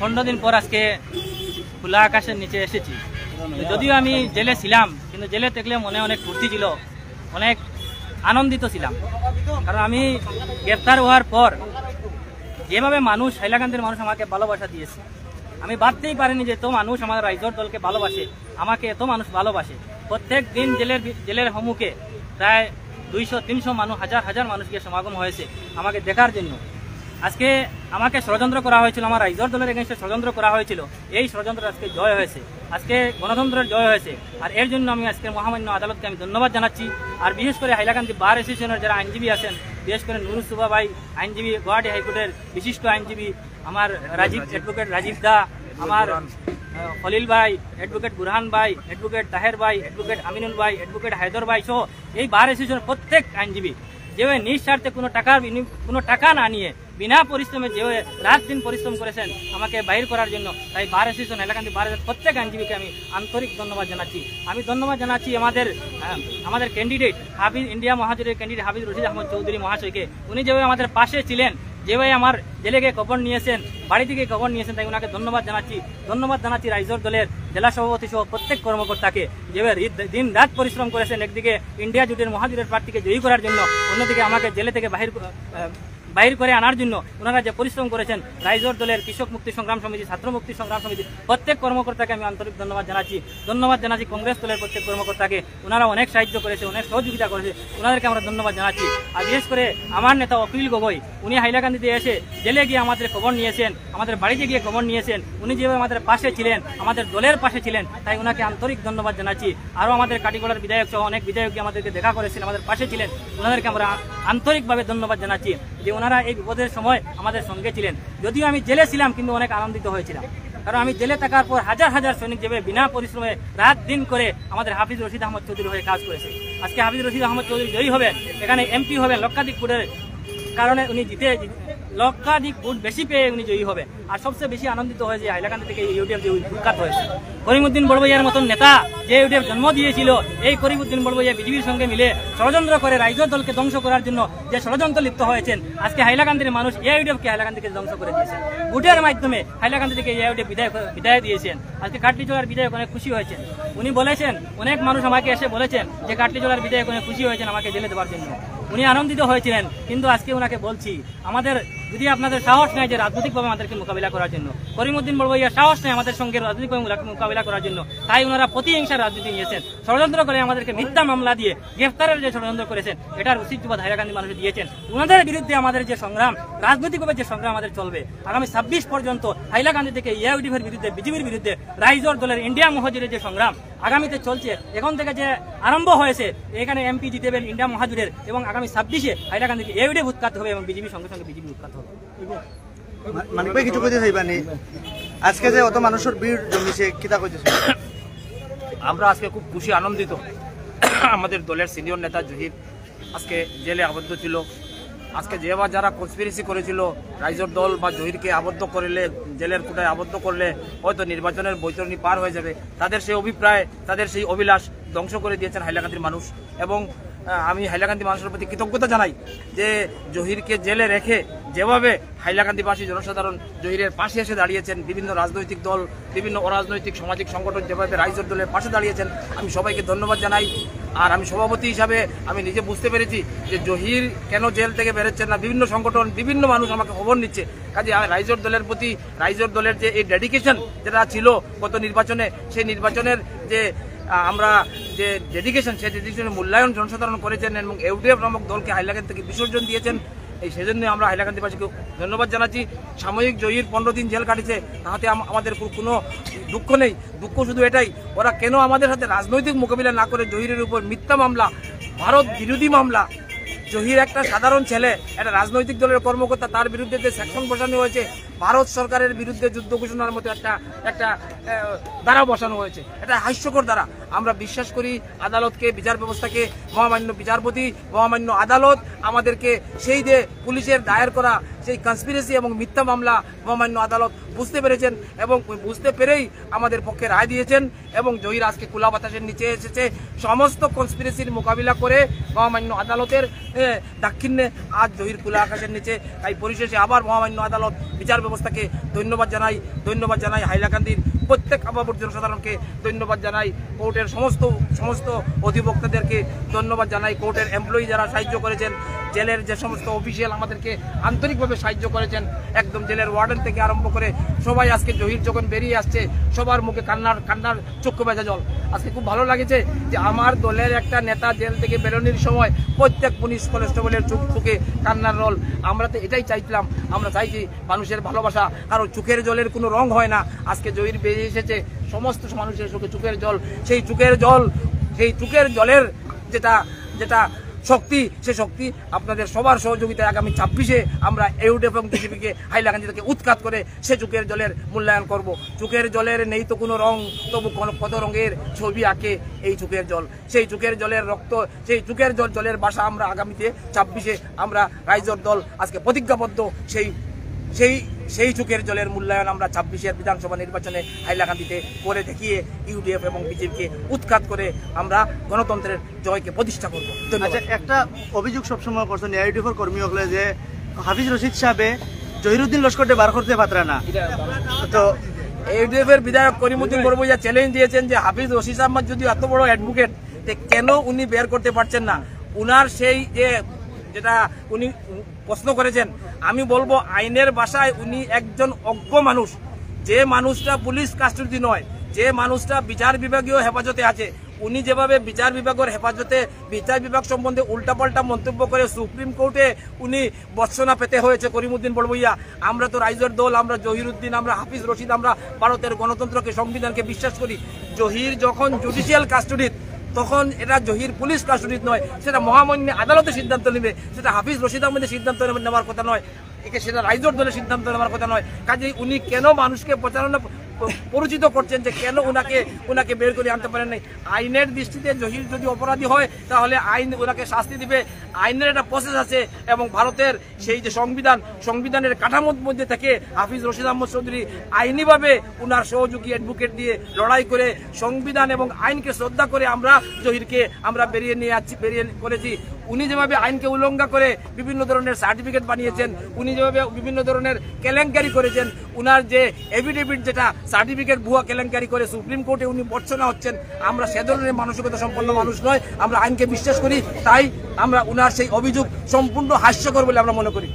15 দিন পর আজকে খোলা আকাশের নিচে এসেছি। যদিও আমি জেলে ছিলাম, কিন্তু জেলে থাকলে মনে অনেক ফুর্তি ছিল, অনেক আনন্দিত ছিলাম। কারণ আমি গ্রেপ্তার হওয়ার পর যেভাবে মানুষ, হাইলাকান্দির মানুষ আমাকে ভালোবাসা দিয়েছে, আমি ভাবতেই পারিনি যে এত মানুষ আমাদের রাইজর দলকে ভালোবাসে, আমাকে এত মানুষ ভালোবাসে। প্রত্যেক দিন জেলের সম্মুখে প্রায় 200-300 মানুষ, হাজার মানুষকে সমাগম হয়েছে আমাকে দেখার জন্য। আজকে আমাকে ষড়যন্ত্র করা হয়েছিল, আমার রাইজর দলের এগেইনস্টে ষড়যন্ত্র করা হয়েছিল। এই ষড়যন্ত্র আজকে জয় হয়েছে, আজকে গণতন্ত্রের জয় হয়েছে। আর এর জন্য আমি আজকে মহামান্য আদালতকে আমি ধন্যবাদ জানাচ্ছি। আর বিশেষ করে হাইলাকান্দি বার অ্যাসোসিয়েশনের যারা আইনজীবী আছেন, বিশেষ করে নুরুল সুবা ভাই আইনজীবী, গুয়াহাটি হাইকোর্টের বিশিষ্ট আইনজীবী, আমার অ্যাডভোকেট রাজীব দা, আমার খলিল ভাই, অ্যাডভোকেট বুরহান ভাই, অ্যাডভোকেট তাহের ভাই, অ্যাডভোকেট আমিনুল ভাই, অ্যাডভোকেট হায়দর ভাই সহ এই বার অ্যাসোসিয়েশনের প্রত্যেক আইনজীবী যেভাবে নিঃস্বার্থে কোনো টাকা না নিয়ে বিনা পরিশ্রমে যেভাবে রাত দিন পরিশ্রম করেছেন আমাকে বাহির করার জন্য, তাই বার অ্যাসোসিয়েশন হাইলাকান্দি বার প্রত্যেক আইনজীবীকে আমি আন্তরিক ধন্যবাদ জানাচ্ছি। আমি ধন্যবাদ জানাচ্ছি আমাদের ক্যান্ডিডেট ইন্ডিয়া মহাজোটের ক্যান্ডিডেট হাফিজ রশিদ আহমদ চৌধুরী মহাশয়কে। উনি যেভাবে আমাদের পাশে ছিলেন, যেভাবে আমার জেলে গিয়ে খবর নিয়েছেন, বাড়ি থেকে খবর নিয়েছেন, তাই ওনাকে ধন্যবাদ জানাচ্ছি রাইজর দলের জেলা সভাপতি সহ প্রত্যেক কর্মকর্তাকে, যেভাবে দিন রাত পরিশ্রম করেছেন একদিকে ইন্ডিয়া জোটের মহাজোটের প্রার্থীকে জয়ী করার জন্য, অন্যদিকে আমাকে জেলে থেকে বাহির করে আনার জন্য ওনারা যে পরিশ্রম করেছেন। রাইজর দলের কৃষক মুক্তি সংগ্রাম সমিতি, ছাত্র মুক্তি সংগ্রাম সমিতি প্রত্যেক কর্মকর্তাকে আমি আন্তরিক ধন্যবাদ জানাচ্ছি কংগ্রেস দলের প্রত্যেক কর্মকর্তাকে, ওনারা অনেক সাহায্য করেছে, অনেক সহযোগিতা করেছে, ওনাদেরকে আমরা ধন্যবাদ জানাচ্ছি। আর বিশেষ করে আমার নেতা অখিল গগৈ, উনি হাইলাকান্দিতে এসে জেলে গিয়ে আমাদের খবর নিয়েছেন, আমাদের বাড়িতে গিয়ে খবর নিয়েছেন, উনি যেভাবে আমাদের পাশে ছিলেন, আমাদের দলের পাশে ছিলেন, তাই ওনাকে আন্তরিক ধন্যবাদ জানাচ্ছি। আরও আমাদের কাটিগড়ার বিধায়ক সহ অনেক বিধায়ক আমাদেরকে দেখা করেছিলেন, আমাদের পাশে ছিলেন, ওনাদেরকে আমরা আন্তরিকভাবে ধন্যবাদ জানাচ্ছি যে ওনারা এই বিপদের সময় আমাদের সঙ্গে ছিলেন। যদিও আমি জেলে ছিলাম, কিন্তু অনেক আনন্দিত হয়েছিলাম, কারণ আমি জেলে থাকার পর হাজার সৈনিক যেভাবে বিনা পরিশ্রমে রাত দিন করে আমাদের হাফিজ রশিদ আহমদ চৌধুরী হয়ে কাজ করেছে। আজকে হাফিজ রশিদ আহমদ চৌধুরী জয়ী হবেন, এখানে এমপি হবেন, লক্ষাধিক ভোটের কারণে উনি লক্ষাধিক ভোট বেশি পেয়ে উনি জয়ী হবেন। আর সবচেয়ে বেশি আনন্দিত হয়েছে হাইলাকান্দি থেকে ইউটিএফ যে উৎখাত হয়েছে, করিমউদ্দিন বড়ভাইয়ার মতন নেতা যে ইউটিএফ জন্ম দিয়েছিল, এই করিমউদ্দিন বড়ভাইয়া বিজেপির সঙ্গে মিলে ষড়যন্ত্র করে রাইজর দলকে ধ্বংস করার জন্য যে ষড়যন্ত্র লিপ্ত হয়েছেন, আজকে হাইলাকান্দির মানুষ ইউটিএফকে হাইলাকান্দিকে ধ্বংস করে দিয়েছেন। ভোটের মাধ্যমে হাইলাকান্দি থেকে ইউটিএফ বিদায় দিয়েছেন। আজকে কাটলিচলার বিধায়ক অনেক খুশি হয়েছেন, উনি বলেছেন, অনেক মানুষ আমাকে এসে বলেছেন যে কাটলিচলার বিধায়ক অনেক খুশি হয়েছেন আমাকে জেলে দেওয়ার জন্য, উনি আনন্দিত হয়েছিলেন। কিন্তু আজকে ওনাকে বলছি, আমাদের যদি আপনাদের সাহস নেই যে রাজনৈতিকভাবে আমাদেরকে মোকাবিলা করার জন্য, করিমউদ্দিন বড়ভাইয়া সাহস নেই আমাদের সঙ্গে রাজনৈতিকভাবে মোকাবিলা করার জন্য, তাই ওনারা প্রতিহিংসার রাজনীতি নিয়েছেন, ষড়যন্ত্র করে আমাদেরকে মিথ্যা মামলা দিয়ে গ্রেফতারের যে ষড়যন্ত্র করেছেন, এটার ঐতিহ্যবাদ হাইলাকান্দি মানুষ দিয়েছেন। ওনাদের বিরুদ্ধে আমাদের যে সংগ্রাম, রাজনৈতিকভাবে যে সংগ্রাম আমাদের চলবে, আগামী 26 পর্যন্ত হাইলাকান্দি থেকে ইউটিএফের বিরুদ্ধে, বিজেপির বিরুদ্ধে, রাইজর দলের ইন্ডিয়া মহাজোটের যে সংগ্রাম আগামীতে চলছে, এখন থেকে যে আরম্ভ হয়েছে, এখানে এমপি জিতেবেন ইন্ডিয়া মহাজোটের, এবং আগামী 26-এ হাইলাকান্দিকে ইউটিএফ উৎখাত হবে এবং বিজেপির সঙ্গে সঙ্গে বিজেপি উৎখাত হবে। মানিক ভাই কিছু কইতে চাইবানি, আজকে যে অত মানুষের ভিড় জমিছে কিতা কইতেছে? আমরা আজকে খুব খুশি, আনন্দিত। আমাদের দলের সিনিয়র নেতা জহির আজকে জেলে আবদ্ধ ছিল। আজকে যারা কনস্পিরেসি করেছিল রাইজর দল বা জহিরকে আবদ্ধ করলে, জেলের কোটায় আবদ্ধ করলে হয়তো নির্বাচনের বৈতরণী পার হয়ে যাবে, তাদের সেই অভিপ্রায়, তাদের সেই অভিলাষ ধ্বংস করে দিয়েছেন হাইলাকান্দির মানুষ। এবং আমি হাইলাকান্দি মানুষের প্রতি কৃতজ্ঞতা জানাই যে জহিরকে জেলে রেখে যেভাবে হাইলাকান্দিবাসী জনসাধারণ জহিরের পাশে এসে দাঁড়িয়েছেন, বিভিন্ন রাজনৈতিক দল, বিভিন্ন অরাজনৈতিক সামাজিক সংগঠন যেভাবে রাইজর দলের পাশে দাঁড়িয়েছেন, আমি সবাইকে ধন্যবাদ জানাই। আর আমি সভাপতি হিসাবে আমি নিজে বুঝতে পেরেছি যে জহির কেন জেল থেকে বেরোচ্ছেন না, বিভিন্ন সংগঠন, বিভিন্ন মানুষ আমাকে খবর নিচ্ছে। কাজে রাইজর দলের প্রতি, রাইজর দলের যে এই ডেডিকেশন যেটা ছিল গত নির্বাচনে, সেই নির্বাচনের যে আমরা যে ডেডিকেশন, সেই ডেডিকেশনের মূল্যায়ন জনসাধারণ করেছেন এবং ইউটিএফ নামক দলকে হাইলাকান্দি থেকে বিসর্জন দিয়েছেন। সেজন্য আমরা হাইলাকান্দিবাসীকে ধন্যবাদ জানাচ্ছি। সাময়িক জহির 15 দিন জেল কাটিয়েছে, তাতে আমাদের কোনো দুঃখ নেই। দুঃখ শুধু এটাই, ওরা কেন আমাদের সাথে রাজনৈতিক মোকাবিলা না করে জহিরের উপর মিথ্যা মামলা, ভারত বিরোধী মামলা, জহির একটা সাধারণ ছেলে, একটা রাজনৈতিক দলের কর্মকর্তা, তার বিরুদ্ধে যে সেকশন বসানো হয়েছে, ভারত সরকারের বিরুদ্ধে যুদ্ধ ঘোষণার মতো একটা ধারা বসানো হয়েছে, এটা হাস্যকর ধারা। আমরা বিশ্বাস করি আদালতকে, বিচার ব্যবস্থাকে, মহামান্য বিচারপতি, মহামান্য আদালত আমাদেরকে সেই যে পুলিশের দায়ের করা সেই কনস্পিরেসি এবং মিথ্যা মামলা মহামান্য আদালত বুঝতে পেরেছেন এবং বুঝতে পেরেই আমাদের পক্ষে রায় দিয়েছেন এবং জহির আজকে খোলা বাতাসের নিচে এসেছে। সমস্ত কনস্পিরেসির মোকাবিলা করে মহামান্য আদালতের দাক্ষিণ্যে আজ জহির খোলা আকাশের নিচে। তাই পরিশেষে আবার মহামান্য আদালত বিচার ব্যবস্থাকে ধন্যবাদ জানাই হাইলাকান্দির প্রত্যেক আবাবর জনসাধারণকে ধন্যবাদ জানাই, কোর্টের সমস্ত অধিবক্তাদেরকে ধন্যবাদ জানাই, কোর্টের এমপ্লয়ি যারা সাহায্য করেছেন, জেলের যে সমস্ত অফিসিয়াল আমাদেরকে আন্তরিকভাবে সাহায্য করেছেন, একদম জেলের ওয়ার্ডেন থেকে আরম্ভ করে সবাই। আজকে জহির যখন বেরিয়ে আসছে সবার মুখে কান্নার চক্ষু ভেজা জল। আজকে খুব ভালো লাগেছে যে আমার দলের একটা নেতা জেল থেকে বেরোনোর সময় প্রত্যেক পুলিশ কনস্টেবলের চোখে কান্নার রোল। আমরা তো এটাই চাইছিলাম, আমরা চাইছি মানুষের ভালোবাসা, কারণ চোখের জলের কোনো রং হয় না। আজকে জহির বেরিয়ে এসেছে, সমস্ত মানুষের চোখে চোখের জল, সেই চোখের জলের যেটা শক্তি, সে শক্তি আপনাদের সবার সহযোগিতায় আগামী 26-এ আমরা ইউডিএফ এবং বিজেপিকে হাইলাকান্দি থেকে উৎখাত করে সে চোখের জলের মূল্যায়ন করব। চোখের জলের নেই তো কোনো রং, তবু কত রঙের ছবি আঁকে এই চোখের জল। সেই চোখের জলের রক্ত, সেই চোখের জলের বাসা আমরা আগামীতে 26-এ আমরা রাইজর দল আজকে প্রতিজ্ঞাবদ্ধ সেই চোখের জলের মূল্যায়ন আমরা 26-এর বিধানসভা নির্বাচনে হাইলাকান্দিতে করে দেখিয়ে ইউডিএফ এবং বিজেপিকে উৎখাত করে আমরা গণতন্ত্রের জয়কে প্রতিষ্ঠা করব। আচ্ছা, একটা অভিযোগ সবসময় করছেন ইউডিএফের কর্মী হলে যে হাফিজ রশিদ সাহেবে জহিরুদ্দিন লস্করকে বার করতে পারে না। তো ইউডিএফ এর বিধায়ক করিমউদ্দিন বড়বুইয়া চ্যালেঞ্জ দিয়েছেন যে হাফিজ রশিদ আহমদ যদি এত বড় অ্যাডভোকেট, কেন উনি বের করতে পারছেন না। উনার সেই যেটা উনি প্রশ্ন করেছেন, আমি বলবো আইনের ভাষায় উনি একজন অজ্ঞ মানুষ। যে মানুষটা পুলিশ কাস্টডি নয়, যে মানুষটা বিচার বিভাগীয় হেফাজতে আছে, উনি যেভাবে বিচার বিভাগ সম্বন্ধে উল্টাপাল্টা মন্তব্য করে সুপ্রিম কোর্টে উনি বর্ষনা পেতে হয়েছে করিমউদ্দিন বড়বুইয়া। আমরা তো রাইজর দল, আমরা জহিরুদ্দিন, আমরা হাফিজ রশিদ, আমরা ভারতের গণতন্ত্রকে, সংবিধানকে বিশ্বাস করি। জহির যখন জুডিশিয়াল কাস্টডিত, তখন এটা জহির পুলিশ কাস্টডিত নয়, সেটা মহামান্য আদালতে সিদ্ধান্ত নেবে, সেটা হাফিজ রশিদ আহমেদের সিদ্ধান্ত নেওয়ার কথা নয়, সেটা রাইজর দলের সিদ্ধান্ত নেওয়ার কথা নয়। কাজেই উনি কেন মানুষকে পরিচিত করছেন যে কেন উনাকে বের করে আনতে পারেন নাই। আইনের দৃষ্টিতে জহির যদি অপরাধী হয় তাহলে আইন ওনাকে শাস্তি দিবে, আইনের একটা প্রসেস আছে এবং ভারতের সেই যে সংবিধানের কাঠামোর মধ্যে থেকে হাফিজ রশিদ আহমদ চৌধুরী আইনিভাবে উনার সহযোগী অ্যাডভোকেট দিয়ে লড়াই করে সংবিধান এবং আইনকে শ্রদ্ধা করে আমরা জহিরকে বেরিয়ে করেছি। উনি যেভাবে আইনকে উল্লঙ্ঘন করে বিভিন্ন ধরনের সার্টিফিকেট বানিয়েছেন, উনি যেভাবে বিভিন্ন ধরনের কেলেঙ্কারি করেছেন, উনার যে এফিডেভিট যেটা সার্টিফিকেট ভুয়া কেলেঙ্কারি করে সুপ্রিম কোর্টে উনি বর্ষনা হচ্ছেন, আমরা সে ধরনের মানসিকতা সম্পন্ন মানুষ নয়, আমরা আইনকে বিশ্বাস করি। তাই আমরা উনার সেই অভিযোগ সম্পূর্ণ হাস্যকর বলে আমরা মনে করি।